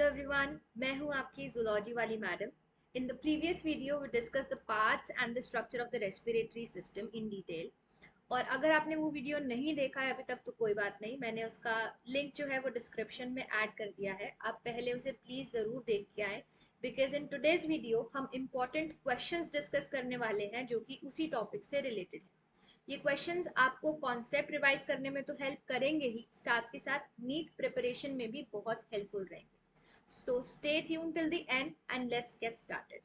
Hello everyone, मैं हूँ आपकी zoology वाली madam. In the previous video we discussed the parts and the structure of the respiratory system in detail. और अगर आपने वो वीडियो नहीं देखा है अभी तक तो कोई बात नहीं, मैंने उसका लिंक जो है वो डिस्क्रिप्शन में ऐड कर दिया है. आप पहले उसे प्लीज ज़रूर देख के आएँ बिकॉज इन टुडेज वीडियो हम इम्पॉर्टेंट क्वेश्चंस डिस्कस करने वाले हैं जो कि उसी टॉपिक से रिलेटेड है. ये क्वेश्चंस आपको कॉन्सेप्ट रिवाइज करने में तो हेल्प करेंगे ही, साथ के साथ नीट प्रिपरेशन में भी बहुत हेल्पफुल रहेंगे. So stay tuned till the end and let's get started.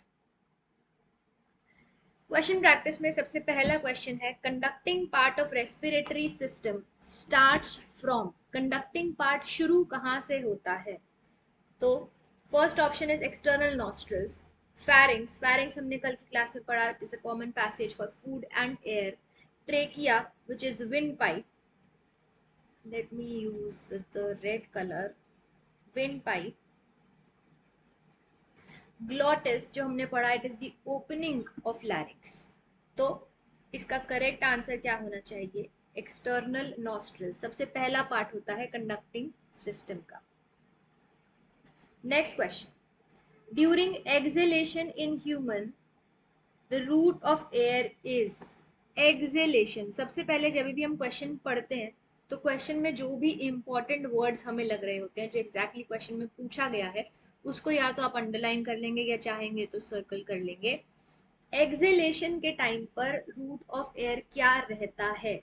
Question practice में सबसे पहला क्वेश्चन है conducting part of respiratory system starts from. Conducting part शुरू कहाँ से होता है? तो first option is external nostrils. Pharynx, pharynx हमने कल की क्लास में पढ़ा, it is a common passage for food and air. Trachea which is wind pipe, let me use the red colour, wind pipe. Glottis जो हमने पढ़ा, it is the opening of larynx. तो इसका करेक्ट आंसर क्या होना चाहिए? External nostril सबसे पहला पार्ट होता है कंडक्टिंग सिस्टम का. Next question, during exhalation in human the route of air is. Exhalation सबसे पहले जब भी हम क्वेश्चन पढ़ते हैं तो क्वेश्चन में जो भी इंपॉर्टेंट वर्ड्स हमें लग रहे होते हैं जो एग्जैक्टली क्वेश्चन में पूछा गया है उसको या तो आप अंडरलाइन कर लेंगे या चाहेंगे तो सर्कल कर लेंगे. एक्सेलेशन के टाइम पर रूट ऑफ एयर क्या रहता है?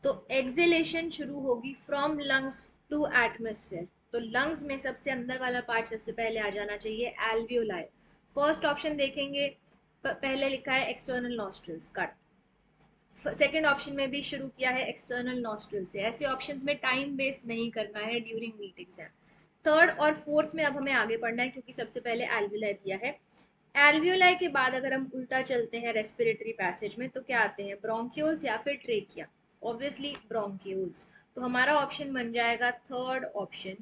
तो एक्सेलेशन शुरू होगी फ्रॉम लंग्स टू एटमॉस्फेयर. तो लंग्स में सबसे अंदर वाला पार्ट सबसे पहले आ जाना चाहिए, एल्वियोलाई. फर्स्ट ऑप्शन देखेंगे, पहले लिखा है external nostrils, cut. Second option में भी शुरू किया है एक्सटर्नल नॉस्ट्रल से. ऐसे ऑप्शंस में टाइम वेस्ट नहीं करना है ड्यूरिंग नीट एग्जाम. थर्ड और फोर्थ में अब हमें आगे पढ़ना है क्योंकि सबसे पहले एल्वियोलाई दिया है. एल्वियोलाई के बाद अगर हम उल्टा चलते हैं रेस्पिरेटरी पैसेज में तो क्या आते हैं? ब्रोंक्यूल्स या फिर ट्रेकिया. Obviously bronchioles. तो हमारा ऑप्शन बन जाएगा थर्ड ऑप्शन.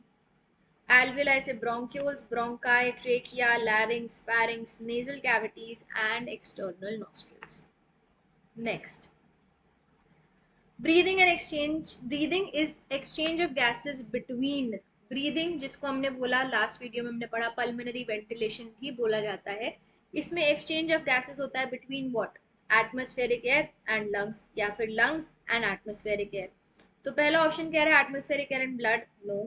एल्वियोलाई से bronchioles, bronchi, trachea, लैरिंग्स, pharynx, nasal cavities and external nostrils. Next, breathing and exchange. Breathing is exchange of gases between. Breathing जिसको हमने बोला लास्ट वीडियो में हमने पढ़ा पल्मोनरी वेंटिलेशन भी बोला जाता है. इसमें एक्सचेंज ऑफ गैसेस होता है between what? Atmospheric air and lungs या फिर लंग्स एंड एटमॉस्फेरिक एयर. तो पहला ऑप्शन कह रहा है atmospheric air and blood. No.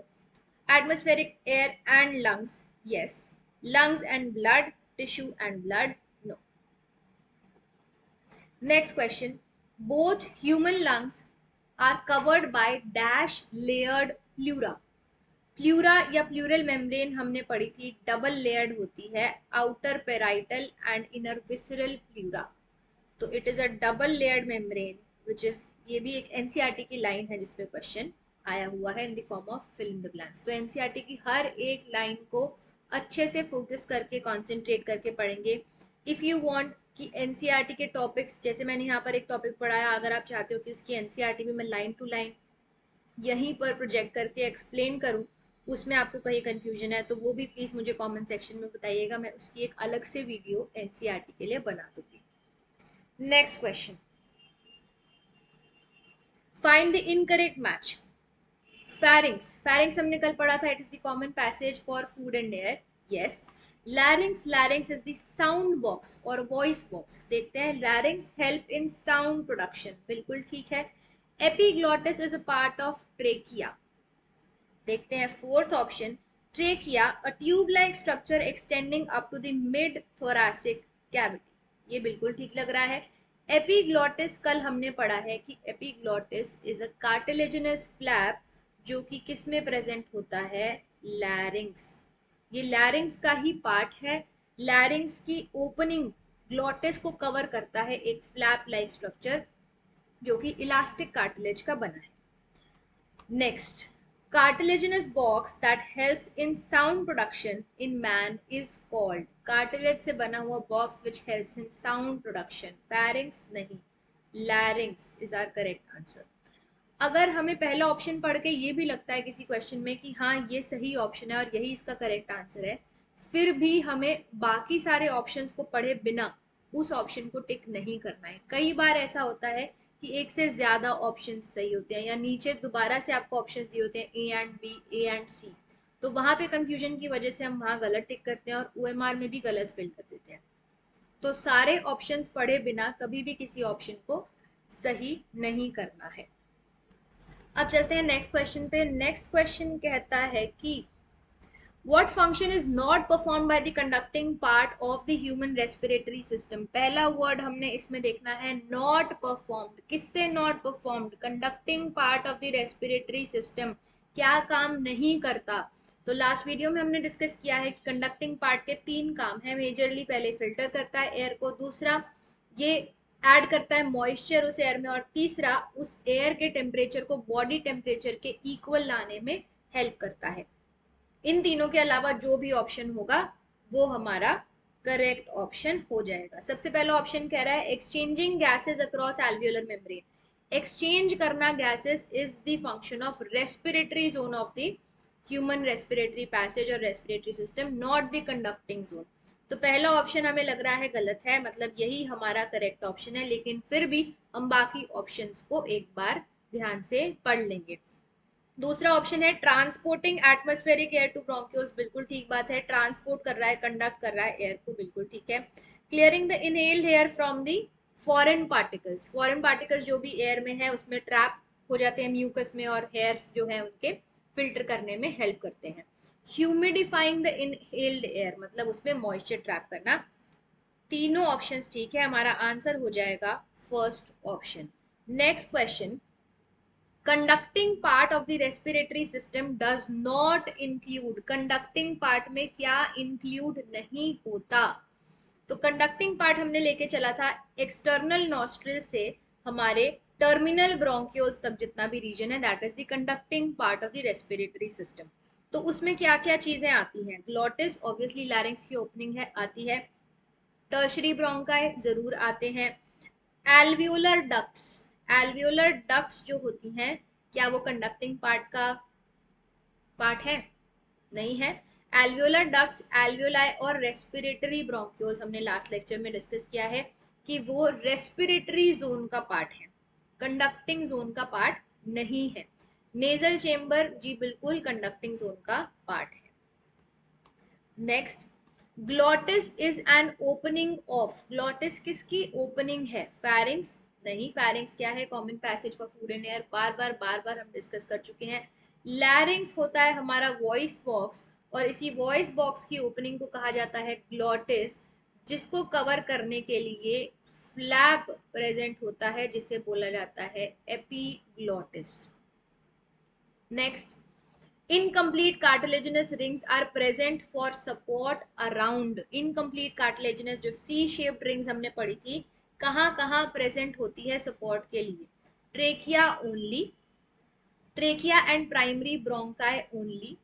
Atmospheric air and lungs, yes. Lungs and blood, tissue and blood, no. Next question, both human lungs are covered by dash layered pleura. Pleura या pleural membrane हमने पढ़ी थी, double layered होती है, outer parietal and inner visceral pleura. तो it is a double layered membrane which is, ये भी एक एनसीईआरटी की लाइन है जिसपे क्वेश्चन आया हुआ है in the form of fill in the blanks. तो एनसीईआरटी की हर एक लाइन को अच्छे से फोकस करके कॉन्सेंट्रेट करके पढ़ेंगे. इफ यू वांट कि एनसीईआरटी के टॉपिक्स, जैसे मैंने यहाँ पर एक टॉपिक पढ़ाया, अगर आप चाहते हो कि उसकी एनसीईआरटी भी मैं लाइन टू लाइन यहीं पर प्रोजेक्ट करके एक्सप्लेन करूँ, उसमें आपको कहीं कंफ्यूजन है तो वो भी प्लीज़ मुझे कमेंट सेक्शन में बताइएगा, मैं उसकी एक अलग से वीडियो एनसीईआरटी के लिए बना दूंगी. Next question, find the incorrect match. Pharynx, pharynx हमने कल पढ़ा था, it is the common passage for food and air, yes. Larynx, larynx is the sound box और वॉइस बॉक्स. देखते हैं, larynx help in sound production, बिल्कुल ठीक है. Epiglottis is a part of trachea. देखते हैं fourth option, trachea, a tube like structure extending up to the mid thoracic cavity. ये बिल्कुल ठीक लग रहा है. एपिग्लॉटिस कल हमने पढ़ा है कि epiglottis is a cartilaginous flap जो कि किस में प्रेजेंट होता है? लैरिंग्स. ये लैरिंग्स का ही पार्ट है. लैरिंग्स की ओपनिंग ग्लॉटिस को कवर करता है एक फ्लैप लाइक स्ट्रक्चर जो कि इलास्टिक कार्टिलेज का बना है. Next, cartilaginous box that helps in sound production in man is called. cartilage से बना हुआ box which helps in sound production. pharynx नहीं, larynx is our correct answer. अगर हमें पहला ऑप्शन पढ़ के ये भी लगता है किसी क्वेश्चन में कि हाँ ये सही ऑप्शन है और यही इसका करेक्ट आंसर है, फिर भी हमें बाकी सारे ऑप्शंस को पढ़े बिना उस ऑप्शन को टिक नहीं करना है. कई बार ऐसा होता है कि एक से ज्यादा ऑप्शन सही होते हैं या नीचे दोबारा से आपको ऑप्शंस दिए होते हैं A and B, A and C, तो वहां पे कंफ्यूजन की वजह से हम वहां गलत टिक करते हैं और ओएमआर में भी गलत फिल कर देते हैं। तो सारे ऑप्शंस पढ़े बिना कभी भी किसी ऑप्शन को सही नहीं करना है। अब चलते हैं नेक्स्ट क्वेश्चन पे। नेक्स्ट क्वेश्चन कहता है कि What function is not performed by the conducting part of the human respiratory system? पहला वर्ड हमने इसमें देखना है not performed। किससे not performed? conducting part of the respiratory system क्या काम नहीं करता? तो लास्ट वीडियो में हमने डिस्कस किया है कि कंडक्टिंग पार्ट के 3 काम है मेजरली। पहले फिल्टर करता है एयर को, दूसरा ये ऐड करता है मॉइस्चर उस एयर में, और तीसरा उस एयर के टेम्परेचर को बॉडी टेम्परेचर के इक्वल लाने में हेल्प करता है। इन तीनों के अलावा जो भी ऑप्शन होगा वो हमारा करेक्ट ऑप्शन हो जाएगा। सबसे पहला ऑप्शन कह रहा है exchanging gases across alveolar membrane. Exchange करना gases is the function of respiratory zone of the human respiratory passage और respiratory system, not the conducting zone. तो पहला ऑप्शन हमें लग रहा है गलत है, मतलब यही हमारा करेक्ट ऑप्शन है, लेकिन फिर भी हम बाकी ऑप्शंस को एक बार ध्यान से पढ़ लेंगे। दूसरा ऑप्शन है transporting atmospheric air to bronchioles, बिल्कुल ठीक बात है, ट्रांसपोर्ट कर रहा है, कंडक्ट कर रहा है एयर को, बिल्कुल ठीक है। Clearing the inhaled air from the foreign particles, foreign particles जो भी एयर में है उसमें ट्रैप हो जाते हैं म्यूकस में, और हेयर्स जो है उनके फिल्टर करने में हेल्प करते हैं। ह्यूमिडिफाइंग द इनहेल्ड एयर, मतलब उसमें मॉइस्चर ट्रैप करना। तीनों ऑप्शंस ठीक है, हमारा आंसर हो जाएगा first option. Next question, conducting part of the respiratory system does not include, conducting part में क्या इंक्लूड नहीं होता? तो कंडक्टिंग पार्ट हमने लेके चला था एक्सटर्नल नॉस्ट्रिल से हमारे टर्मिनल ब्रोंक्यूल्स तक जितना भी रीजन है, that is the conducting part of the respiratory system. तो उसमें क्या क्या चीजें आती हैं? ग्लोटिस, ऑब्वियसली लैरिंक्स की ओपनिंग है, आती है। टर्शरी ब्रोंकाई जरूर आते हैं। एल्वियोलर डक्ट्स, एल्वियोलर डक्ट्स जो होती हैं, क्या वो कंडक्टिंग पार्ट का पार्ट है? नहीं है। एल्वियोलर डक्ट्स, एल्वियोलाई और रेस्पिरेटरी ब्रोंक्यूल्स हमने लास्ट लेक्चर में डिस्कस किया है कि वो रेस्पिरेटरी जोन का पार्ट है, कंडक्टिंग जोन का पार्ट नहीं है। नेजल चेम्बर, जी बिल्कुल कंडक्टिंग जोन का पार्ट है। Next, glottis is an opening of, glottis किसकी ओपनिंग है? फेरिंग्स? नहीं, फेरिंग्स क्या है? Common passage for food and air, बार बार हम डिस्कस कर चुके हैं। लैरिंग्स होता है हमारा वॉइस बॉक्स, और इसी वॉइस बॉक्स की ओपनिंग को कहा जाता है ग्लॉटिस, जिसको कवर करने के लिए फ्लैप प्रेजेंट होता है जिसे बोला जाता है epiglottis. Next, incomplete cartilaginous rings are present for support around, incomplete cartilaginous जो C shaped rings हमने पढ़ी थी, कहाँ कहाँ प्रेजेंट होती है सपोर्ट के लिए? Trachea only, trachea and primary bronchi only,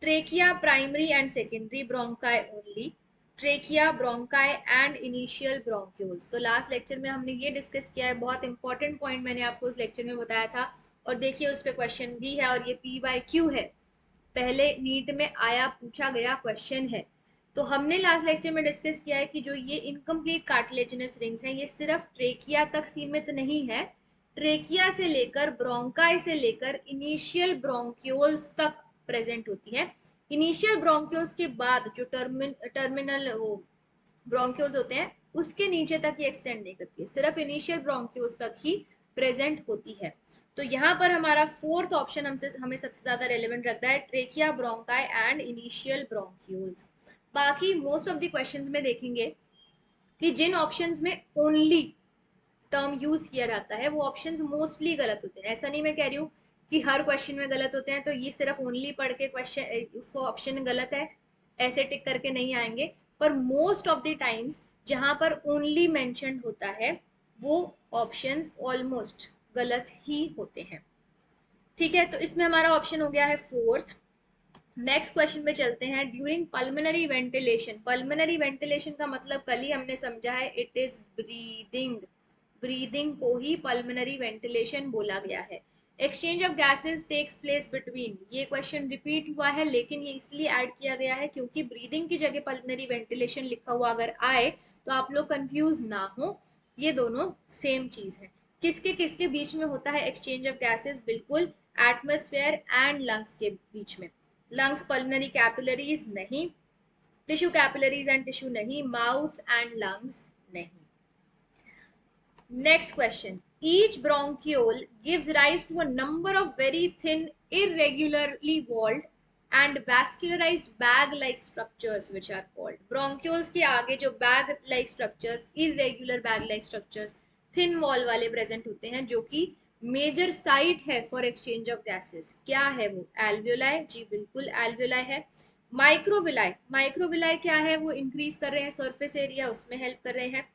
trachea primary and secondary bronchi only, trachea bronchi and initial bronchioles. तो लास्ट लेक्चर में हमने ये डिस्कस किया है, बहुत इंपॉर्टेंट पॉइंट मैंने आपको उस लेक्चर में बताया था, और देखिए उस पर क्वेश्चन भी है, और ये P/Q है, पहले नीट में आया पूछा गया क्वेश्चन है। तो हमने लास्ट लेक्चर में डिस्कस किया है कि जो ये इनकम्प्लीट कार्टिलेजिनस रिंग्स हैं, ये सिर्फ ट्रेकिया तक सीमित नहीं है, ट्रेकिया से लेकर ब्रोंकाई से लेकर इनिशियल ब्रोंक्यूल्स तक प्रेजेंट होती है। इनिशियल ब्रोंक्यूल्स के बाद जो टर्मिनल वो ब्रोंक्यूल्स होते हैं उसके नीचे तक ये एक्सटेंड नहीं करती है, सिर्फ इनिशियल ब्रोंक्यूल्स तक ही प्रेजेंट होती है। तो यहाँ पर हमारा फोर्थ ऑप्शन हमें सबसे ज्यादा रेलेवेंट लगता है, trachea bronchi and initial bronchioles. बाकी मोस्ट ऑफ द क्वेश्चंस में देखेंगे कि जिन ऑप्शंस में ओनली टर्म यूज किया जाता है वो ऑप्शंस मोस्टली गलत होते हैं। ऐसा नहीं मैं कह रही हूँ कि हर क्वेश्चन में गलत होते हैं, तो ये सिर्फ ओनली पढ़ के क्वेश्चन उसको ऑप्शन गलत है ऐसे टिक करके नहीं आएंगे, पर मोस्ट ऑफ द टाइम्स जहां पर ओनली मेंशन्ड होता है वो ऑप्शंस ऑलमोस्ट गलत ही होते हैं। ठीक है, तो इसमें हमारा ऑप्शन हो गया है फोर्थ। नेक्स्ट क्वेश्चन पे चलते हैं। During pulmonary ventilation, pulmonary ventilation का मतलब कल ही हमने समझा है, इट इज ब्रीदिंग, ब्रीदिंग को ही पल्मोनरी वेंटिलेशन बोला गया है। Exchange of gases takes place between, ये क्वेश्चन रिपीट हुआ है, लेकिन ये इसलिए ऐड किया गया है क्योंकि ब्रीदिंग की जगह पल्मोनरी वेंटिलेशन लिखा हुआ अगर आए तो आप लोग कंफ्यूज ना हो, ये दोनों सेम चीज है। किसके किसके बीच में होता है एक्सचेंज ऑफ गैसेस? बिल्कुल एटमॉस्फेयर एंड लंग्स के बीच में। लंग्स पल्मोनरी कैपिलरीज नहीं, टिश्यू कैपिलरीज एंड टिश्यू नहीं, माउथ एंड लंग्स नहीं. Next question. Each bronchiole gives rise to a number of very thin, irregularly walled and vascularized bag-like structures which are called. Bronchioles के आगे जो bag-like structures, irregular bag-like structures, thin wall वाले present होते हैं जो कि major site है for exchange of gases. क्या है वो? Alveoli. जी बिल्कुल alveoli है. माइक्रोविलाई, माइक्रोविलाई क्या है? वो इंक्रीज कर रहे हैं सरफेस एरिया, उसमें हेल्प कर रहे हैं.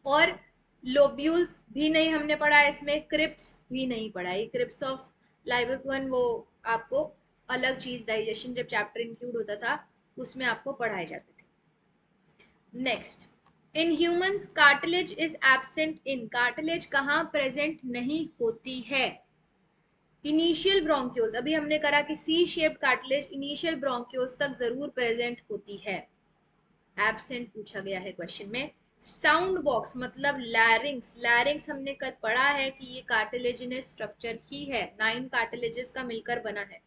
और लोब्यूल्स भी नहीं हमने पढ़ा इसमें, क्रिप्स भी नहीं पढ़ा. ये क्रिप्स ऑफ लाइवर्कुअन वो आपको अलग चीज, डाइजेशन जब चैप्टर इंक्लूड होता था उसमें आपको पढ़ाए जाते थे. Next, in humans cartilage is absent in. Cartilage कहाँ प्रेजेंट नहीं होती है? Initial bronchioles. अभी हमने करा कि C shaped cartilage initial bronchioles तक जरूर प्रेजेंट होती है. एब्सेंट पूछा गया है क्वेश्चन में. साउंड बॉक्स मतलब लैरिंग्स. लैरिंग्स हमने कल पढ़ा है कि ये कार्टिलेजिनस स्ट्रक्चर ही है, 9 कार्टिलेजेस का मिलकर बना है.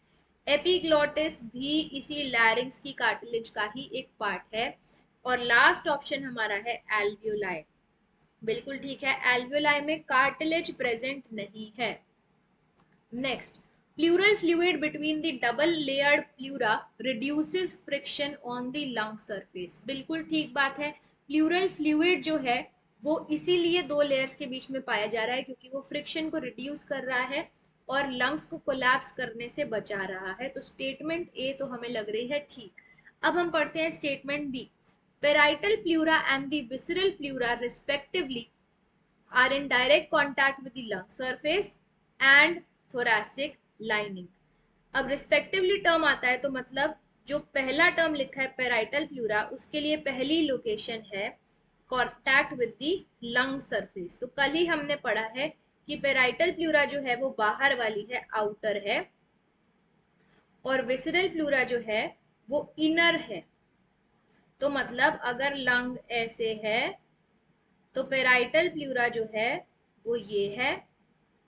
एपिग्लॉटिस भी इसी लैरिंग्स की कार्टिलेज का ही एक पार्ट है. और लास्ट ऑप्शन हमारा है एल्वियोलाई. बिल्कुल ठीक है, एल्वियोलाई में कार्टिलेज प्रेजेंट नहीं है. Next, pleural fluid between the double layered pleura reduces friction on the lung surface. बिल्कुल ठीक बात है. प्लूरल फ्लूइड जो है वो इसीलिए दो लेयर्स के बीच में पाया जा रहा है क्योंकि वो फ्रिक्शन को रिड्यूस कर रहा है और लंग्स को कोलैप्स करने से बचा रहा है. तो स्टेटमेंट ए तो हमें लग रही है ठीक. अब हम पढ़ते हैं statement B. Parietal pleura and the visceral pleura respectively are in direct contact with the lung surface and thoracic lining. अब रिस्पेक्टिवली टर्म आता है तो मतलब जो पहला टर्म लिखा है पेराइटल प्लूरा, उसके लिए पहली लोकेशन है contact with the lung surface. तो कल ही हमने पढ़ा है कि पेराइटल प्लूरा जो है वो बाहर वाली है, आउटर है, और विसरल प्लूरा जो है वो इनर है. तो मतलब अगर लंग ऐसे है तो पेराइटल प्लूरा जो है वो ये है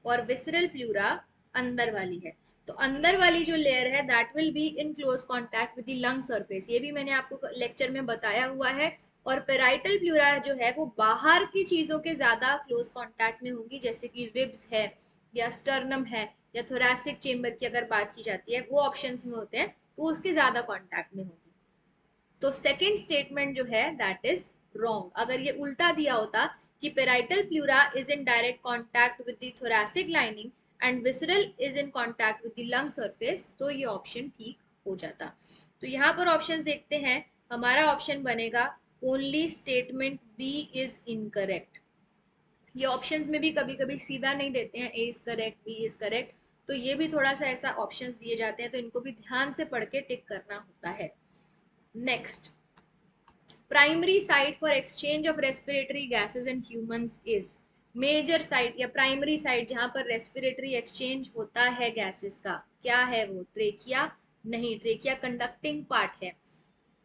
और विसरल प्लूरा अंदर वाली है. तो अंदर वाली जो लेयर है that will be in close contact with the lung surface. ये भी मैंने आपको लेक्चर में बताया हुआ है. और पेराइटल प्लूरा जो है वो बाहर की चीजों के ज्यादा क्लोज कांटेक्ट में होंगी, जैसे कि रिब्स है या स्टर्नम है या थोरैसिक चेम्बर की अगर बात की जाती है, वो ऑप्शंस में होते हैं तो उसके ज्यादा कांटेक्ट में होंगी. तो सेकेंड स्टेटमेंट जो है दैट इज रॉन्ग. अगर ये उल्टा दिया होता कि parietal pleura is in direct contact with the thoracic lining and visceral is in contact with the lung surface, तो ये ऑप्शन ठीक हो जाता. तो यहाँ पर ऑप्शंस देखते हैं. हमारा ऑप्शन बनेगा only statement B is incorrect. ये ऑप्शंस में भी कभी कभी सीधा नहीं देते हैं, A is correct, B is correct. तो ये भी थोड़ा सा ऐसा ऑप्शंस दिए जाते हैं तो इनको भी ध्यान से पढ़ के टिक करना होता है. Next, primary site for exchange of respiratory gases in humans is. Major site या प्राइमरी साइट जहां पर रेस्पिरेटरी एक्सचेंज होता है गैसेस का, क्या है वो? ट्रेकिया नहीं, ट्रेकिया कंडक्टिंग पार्ट है.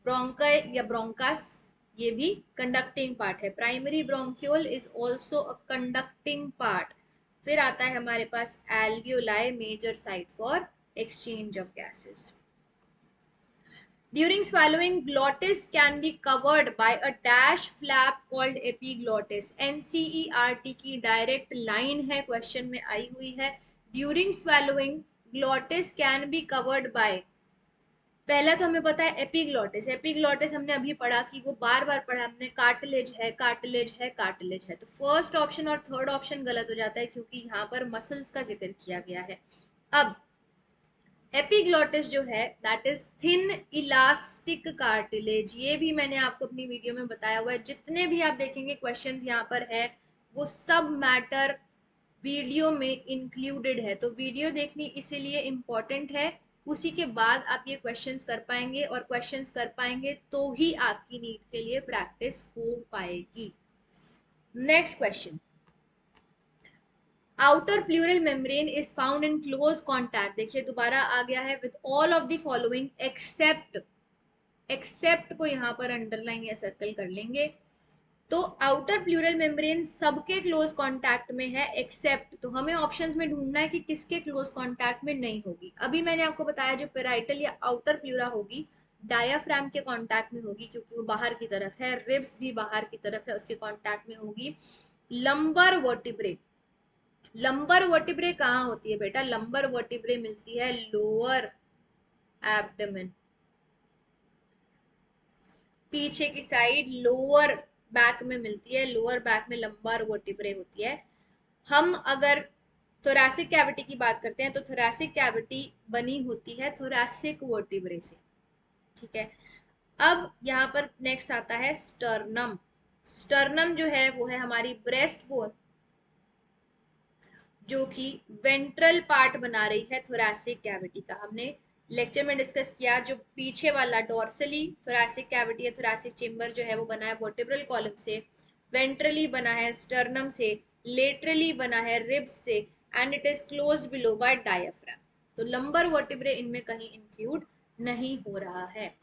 ब्रोंका या ब्रोंकास ये भी कंडक्टिंग पार्ट है. Primary bronchiole is also a conducting part. फिर आता है हमारे पास alveoli, major site for exchange of gases. During swallowing, glottis can be covered by a dash flap called epiglottis. NCERT की डायरेक्ट लाइन है, question में आई हुई है. During swallowing, glottis can be covered by. पहला तो हमें पता है एपिग्लॉटिस. एपिग्लॉटिस हमने अभी पढ़ा कि वो बार बार पढ़ा हमने, कार्टिलेज है, कार्टिलेज है, कार्टिलेज है. तो फर्स्ट ऑप्शन और थर्ड ऑप्शन गलत हो जाता है क्योंकि यहाँ पर मसल्स का जिक्र किया गया है. अब एपिग्लॉटिस जो है that is thin elastic cartilage. ये भी मैंने आपको अपनी वीडियो में बताया हुआ है. जितने भी आप देखेंगे क्वेश्चंस यहाँ पर है वो सब मैटर वीडियो में इंक्लूडेड है. तो वीडियो देखनी इसीलिए इम्पोर्टेंट है. उसी के बाद आप ये क्वेश्चंस कर पाएंगे और क्वेश्चंस कर पाएंगे तो ही आपकी नीट के लिए प्रैक्टिस हो पाएगी. Next question. Outer pleural membrane is found in close contact. देखिए दोबारा आ गया है with all of the following except. Except को यहाँ पर अंडरलाइन या सर्कल कर लेंगे. तो आउटर प्लूरल मेम्ब्रेन सबके क्लोज कांटेक्ट में है एक्सेप्ट, तो हमें ऑप्शंस में ढूंढना है कि किसके क्लोज कांटेक्ट में नहीं होगी। अभी मैंने आपको बताया जो पेराइटल या आउटर प्लूरा होगी डायाफ्राम के कांटेक्ट में होगी क्योंकि वो बाहर की तरफ है, रिब्स भी बाहर की तरफ है, उसके कांटेक्ट में होगी। लंबर वर्टिब्रे, लंबर वर्टिब्रे कहाँ होती है बेटा? लंबर वर्टिब्रे मिलती है लोअर एब्डोमेन, पीछे की साइड लोअर बैक में मिलती है, लोअर बैक में लंबर वर्टिब्रे होती है। हम अगर थोरैसिक कैविटी की बात करते हैं तो थोरैसिक कैविटी बनी होती है थोरैसिक वर्टिब्रे से, ठीक है। अब यहाँ पर नेक्स्ट आता है स्टर्नम। स्टर्नम जो है वो है हमारी ब्रेस्ट बोन जो कि वेंट्रल पार्ट बना रही है थोरैसिक कैविटी का। हमने लेक्चर में डिस्कस किया जो पीछे वाला डॉर्सली थोरैसिक कैविटी या थोरैसिक चेम्बर जो है वो बना है वर्टिब्रल कॉलम से, वेंट्रली बना है स्टर्नम से, लेटरली बना है रिब्स से, and it is closed below by diaphragm. तो लंबर वर्टिब्रे इनमें कहीं इंक्लूड नहीं हो रहा है।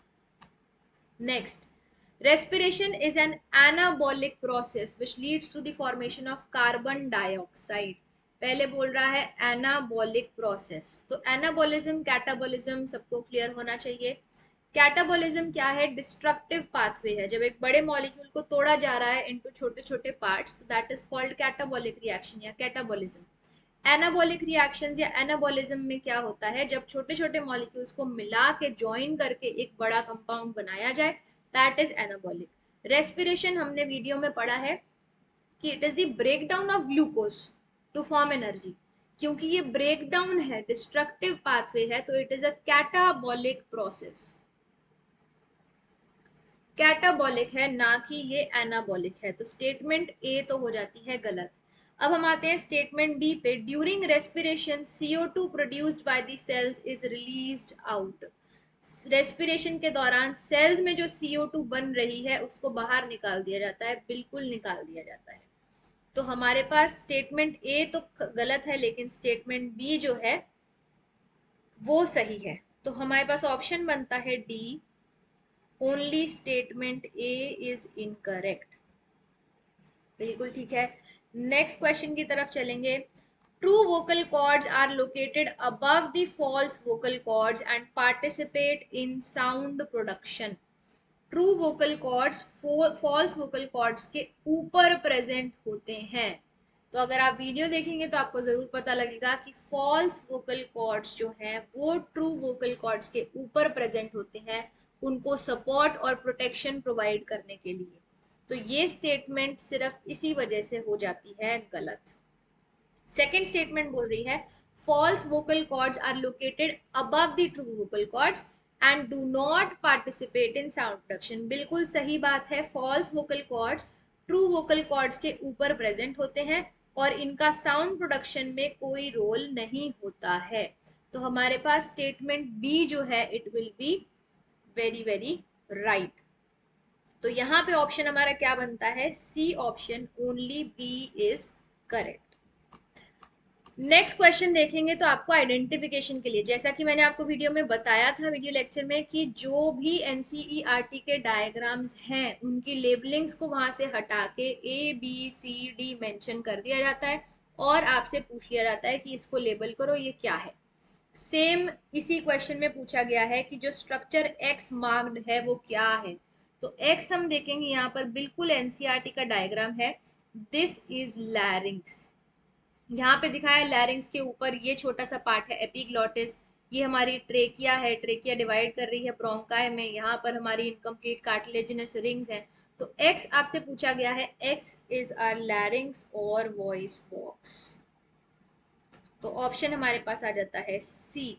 नेक्स्ट, respiration is an anabolic process which leads to the formation of carbon dioxide। पहले बोल रहा है एनाबॉलिक प्रोसेस, तो एनाबॉलिज्म कैटाबॉलिज्म सबको क्लियर होना चाहिए। कैटाबॉलिज्म क्या है? डिस्ट्रक्टिव पाथवे है, जब एक बड़े मॉलिक्यूल को तोड़ा जा रहा है इनटू छोटे छोटे पार्ट्स, तो that is called catabolic reaction या कैटाबॉलिज्म। एनाबॉलिक रिएक्शंस या एनाबॉलिज्म में क्या होता है? जब छोटे छोटे मॉलिक्यूल्स को मिला के ज्वाइन करके एक बड़ा कंपाउंड बनाया जाए, दैट इज एनाबॉलिक। रेस्पिरेशन हमने वीडियो में पढ़ा है कि it is the breakdown of glucose to form energy. क्योंकि ये ब्रेकडाउन है, डिस्ट्रक्टिव पाथवे है, तो it is a catabolic process. Catabolic है ना कि ये एनाबॉलिक है, तो स्टेटमेंट ए तो हो जाती है गलत। अब हम आते हैं स्टेटमेंट बी पे। During respiration CO2 produced by the cells is released out. Respiration के दौरान सेल्स में जो CO2 बन रही है उसको बाहर निकाल दिया जाता है, बिल्कुल निकाल दिया जाता है। तो हमारे पास स्टेटमेंट ए तो गलत है लेकिन स्टेटमेंट बी जो है वो सही है। तो हमारे पास ऑप्शन बनता है D, only statement A is incorrect. बिल्कुल ठीक है। नेक्स्ट क्वेश्चन की तरफ चलेंगे। True vocal cords are located above the false vocal cords and participate in sound production. True vocal cords false vocal cords के ऊपर प्रेजेंट होते हैं। तो अगर आप वीडियो देखेंगे तो आपको जरूर पता लगेगा कि फॉल्स वोकल कॉर्ड्स जो हैं वो ट्रू वोकल कॉर्ड्स के ऊपर प्रेजेंट होते हैं, उनको सपोर्ट और प्रोटेक्शन प्रोवाइड करने के लिए। तो ये स्टेटमेंट सिर्फ इसी वजह से हो जाती है गलत। सेकेंड स्टेटमेंट बोल रही है false vocal cords are located above the true vocal cords and do not participate in sound production. बिल्कुल सही बात है, false vocal cords true vocal cords के ऊपर प्रेजेंट होते हैं और इनका साउंड प्रोडक्शन में कोई रोल नहीं होता है। तो हमारे पास स्टेटमेंट बी जो है it will be very very right. तो यहाँ पे ऑप्शन हमारा क्या बनता है? C option, only B is correct. Next question देखेंगे तो आपको आइडेंटिफिकेशन के लिए, जैसा कि मैंने आपको वीडियो में बताया था वीडियो लेक्चर में, कि जो भी एनसीईआरटी के डायग्राम्स हैं उनकी लेबलिंग्स को वहां से हटा के ABCD मेंशन कर दिया जाता है और आपसे पूछ लिया जाता है कि इसको लेबल करो, ये क्या है। सेम इसी क्वेश्चन में पूछा गया है कि जो स्ट्रक्चर एक्स मार्क्ड है वो क्या है। तो एक्स हम देखेंगे यहाँ पर बिल्कुल एनसीईआरटी का डायग्राम है। दिस इज लैरिंग्स, यहाँ पे दिखाया लैरिंग्स के ऊपर ये छोटा सा पार्ट है एपिग्लॉटिस, ये हमारी ट्रेकिया है, ट्रेकिया डिवाइड कर रही है ब्रोंकाई में, यहाँ पर हमारी इनकम्प्लीट कार्टिलेजिनस रिंग्स हैं। तो एक्स आपसे पूछा गया है, एक्स इज आर लैरिंग्स और वॉइस बॉक्स। तो ऑप्शन हमारे पास आ जाता है सी।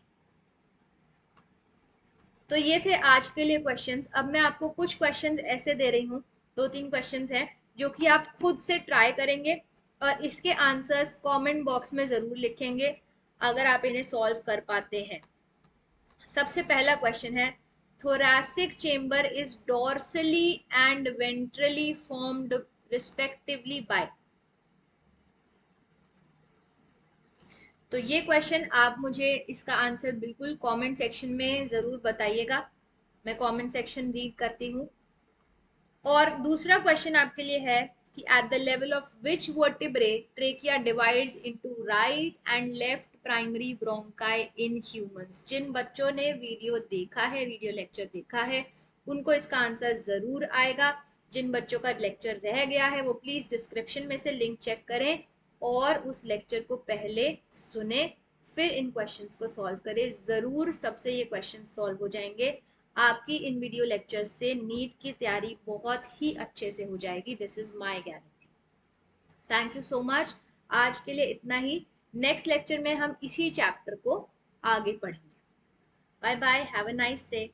तो ये थे आज के लिए क्वेश्चंस। अब मैं आपको कुछ क्वेश्चंस ऐसे दे रही हूँ, 2-3 क्वेश्चंस हैं जो कि आप खुद से ट्राई करेंगे और इसके आंसर्स कमेंट बॉक्स में जरूर लिखेंगे अगर आप इन्हें सॉल्व कर पाते हैं। सबसे पहला क्वेश्चन है, thoracic chamber is dorsally and ventrally formed respectively by। तो ये क्वेश्चन आप मुझे इसका आंसर बिल्कुल कमेंट सेक्शन में जरूर बताइएगा। मैं कमेंट सेक्शन रीड करती हूँ। और दूसरा क्वेश्चन आपके लिए है कि at the level of which vertebrae trachea divides into right and left primary bronchi in humans. जिन बच्चों ने वीडियो देखा है, वीडियो लेक्चर देखा है, उनको इसका आंसर जरूर आएगा। जिन बच्चों का लेक्चर रह गया है वो प्लीज डिस्क्रिप्शन में से लिंक चेक करें और उस लेक्चर को पहले सुने, फिर इन क्वेश्चंस को सॉल्व करें। जरूर सबसे ये क्वेश्चन सॉल्व हो जाएंगे। आपकी इन वीडियो लेक्चर से नीट की तैयारी बहुत ही अच्छे से हो जाएगी, this is my guarantee. Thank you so much. आज के लिए इतना ही। नेक्स्ट लेक्चर में हम इसी चैप्टर को आगे पढ़ेंगे। Bye bye, have a nice day.